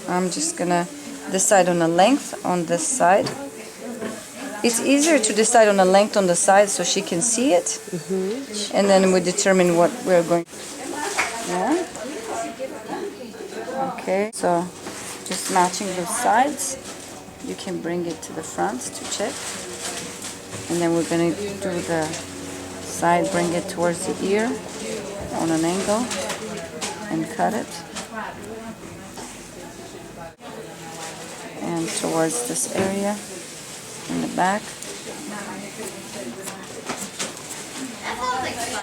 I'm just gonna decide on a length on this side. It's easier to decide on a length on the side so she can see it. And then we determine what we're going. Yeah. Okay, so just matching those sides. You can bring it to the front to check. And then we're gonna do the side, bring it towards the ear on an angle and cut it. And towards this area in the back.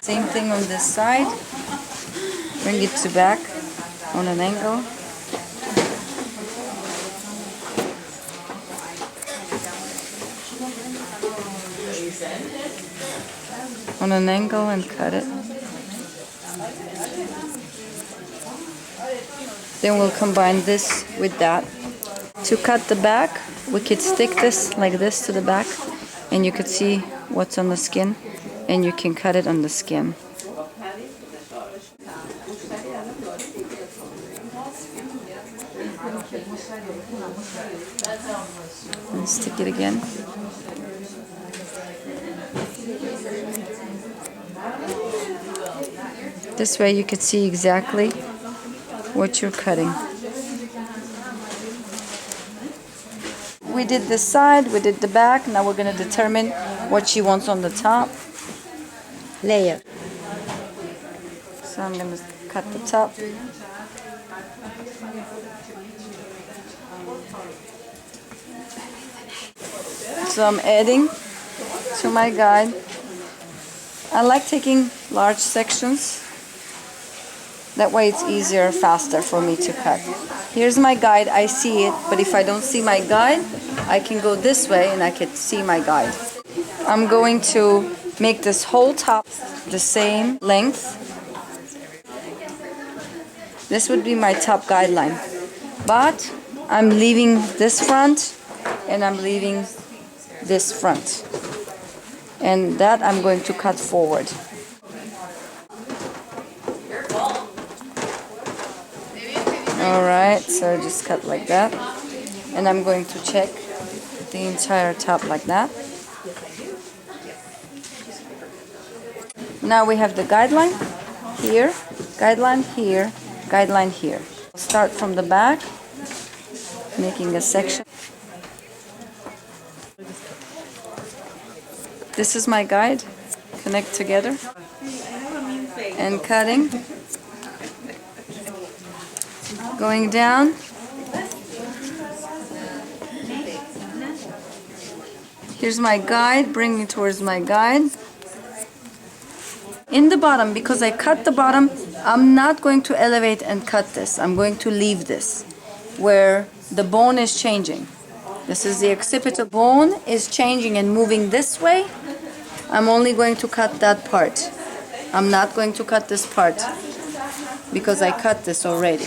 Same thing on this side. Bring it to back on an angle. On an angle and cut it. Then we'll combine this with that. To cut the back, we could stick this like this to the back, and you could see what's on the skin, and you can cut it on the skin. And stick it again. This way you could see exactly what you're cutting. We did this side, we did the back, now we're going to determine what she wants on the top layer. So I'm going to cut the top. So I'm adding to my guide. I like taking large sections. That way it's easier, faster for me to cut. Here's my guide, I see it, but if I don't see my guide, I can go this way and I can see my guide. I'm going to make this whole top the same length. This would be my top guideline. But I'm leaving this front and I'm leaving this front. And that I'm going to cut forward. Alright, so just cut like that. And I'm going to check the entire top like that. Now we have the guideline here, guideline here, guideline here. Start from the back, making a section. This is my guide. Connect together. And cutting. Going down. Here's my guide, bringing towards my guide. In the bottom, because I cut the bottom, I'm not going to elevate and cut this. I'm going to leave this where the bone is changing. This is the occipital bone is changing and moving this way. I'm only going to cut that part. I'm not going to cut this part because I cut this already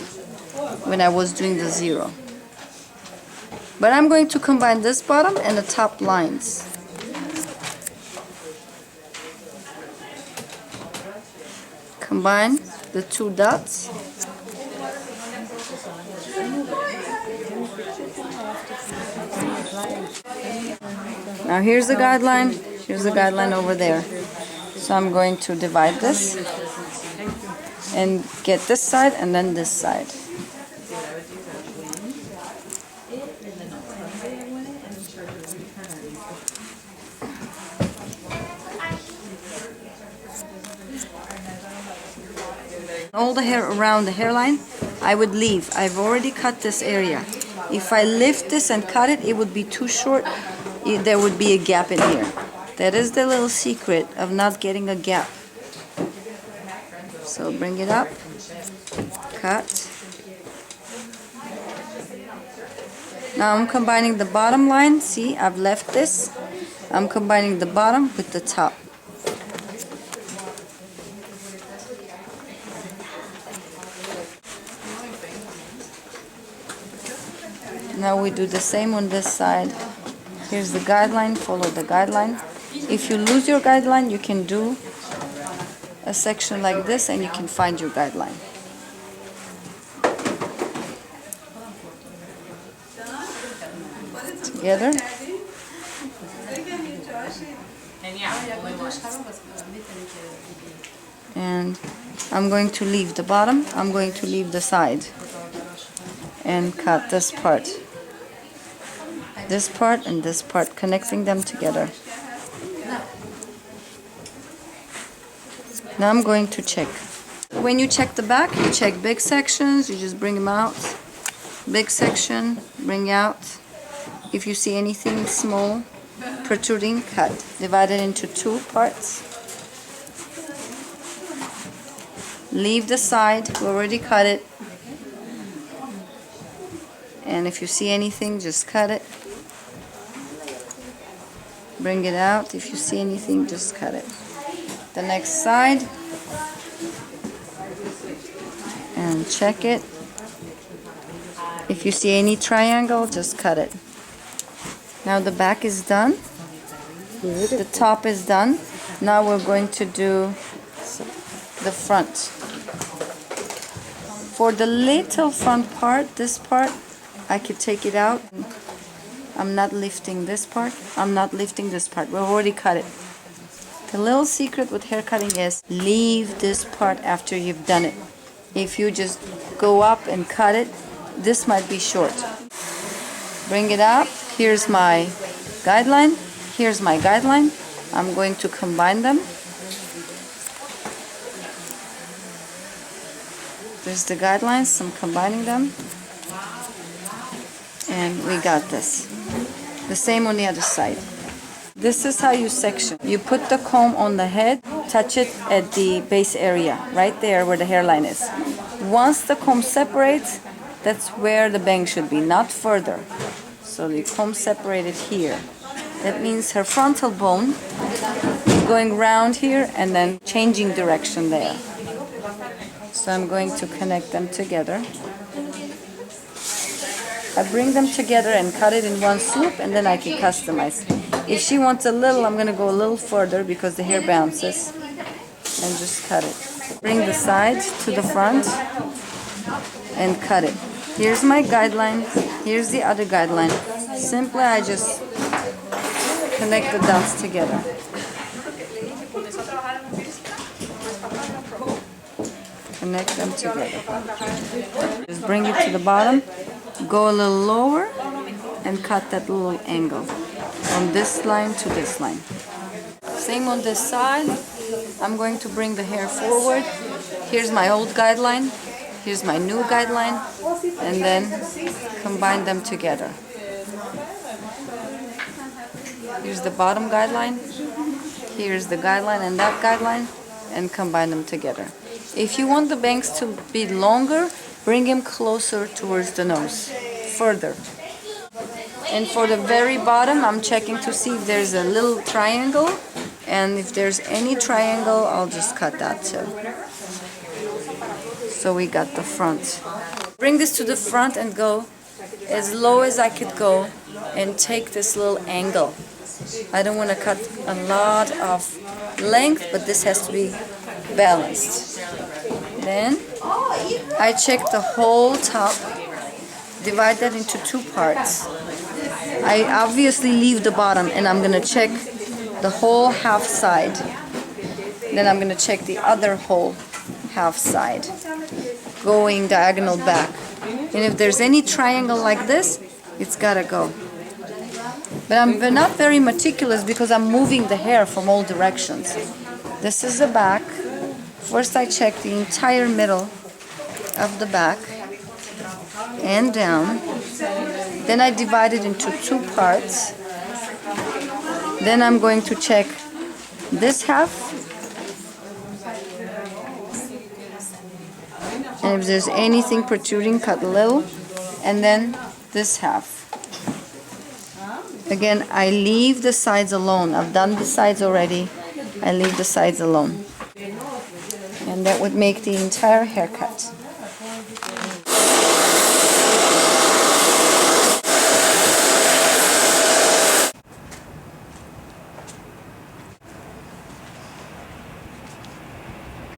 when I was doing the zero. But I'm going to combine this bottom and the top lines. Combine the two dots. Now here's the guideline, here's the guideline over there. So I'm going to divide this and get this side and then this side. All the hair around the hairline, I would leave. I've already cut this area. If I lift this and cut it, it would be too short. There would be a gap in here. That is the little secret of not getting a gap. So bring it up, cut. Now I'm combining the bottom line. See, I've left this. I'm combining the bottom with the top. Now we do the same on this side. Here's the guideline, follow the guideline. If you lose your guideline, you can do a section like this and you can find your guideline. together. And I'm going to leave the bottom, I'm going to leave the side and cut this part. This part and this part, connecting them together. Now I'm going to check. When you check the back, you check big sections, you just bring them out. Big section, bring out. If you see anything small, protruding, cut. Divide it into 2 parts. Leave the side, we already cut it. And if you see anything, just cut it. Bring it out. If you see anything, just cut it. The next side. And check it. If you see any triangle, just cut it. Now the back is done. The top is done. Now we're going to do the front. For the little front part, this part, I could take it out. I'm not lifting this part. I'm not lifting this part. We've already cut it. The little secret with hair cutting is leave this part after you've done it. If you just go up and cut it, this might be short. Bring it up. Here's my guideline. Here's my guideline. I'm going to combine them. There's the guidelines. I'm combining them. And we got this. The same on the other side. This is how you section. You put the comb on the head, touch it at the base area, right there where the hairline is. Once the comb separates, that's where the bang should be, not further. So the comb separated here. That means her frontal bone is going round here and then changing direction there. So I'm going to connect them together. I bring them together and cut it in one swoop, and then I can customize. If she wants a little, I'm going to go a little further because the hair bounces, and just cut it. Bring the sides to the front and cut it. Here's my guideline. Here's the other guideline. Simply, I just connect the dots together. Connect them together. Just bring it to the bottom. Go a little lower and cut that little angle from this line to this line. Same on this side. I'm going to bring the hair forward. Here's my old guideline. Here's my new guideline. And then combine them together. Here's the bottom guideline. Here's the guideline and that guideline. And combine them together. If you want the bangs to be longer, bring them closer towards the nose, further. And for the very bottom, I'm checking to see if there's a little triangle. And if there's any triangle, I'll just cut that too. So we got the front. Bring this to the front and go as low as I could go and take this little angle. I don't want to cut a lot of length, but this has to be balanced. Then I check the whole top, divide that into 2 parts. I obviously leave the bottom, and I'm going to check the whole half side. Then I'm going to check the other whole half side, going diagonal back. And if there's any triangle like this, it's got to go. But I'm not very meticulous because I'm moving the hair from all directions. This is the back. First I check the entire middle of the back and down. Then I divide it into 2 parts. Then I'm going to check this half. And if there's anything protruding, cut a little. And then this half. Again, I leave the sides alone. I've done the sides already. I leave the sides alone. And that would make the entire haircut.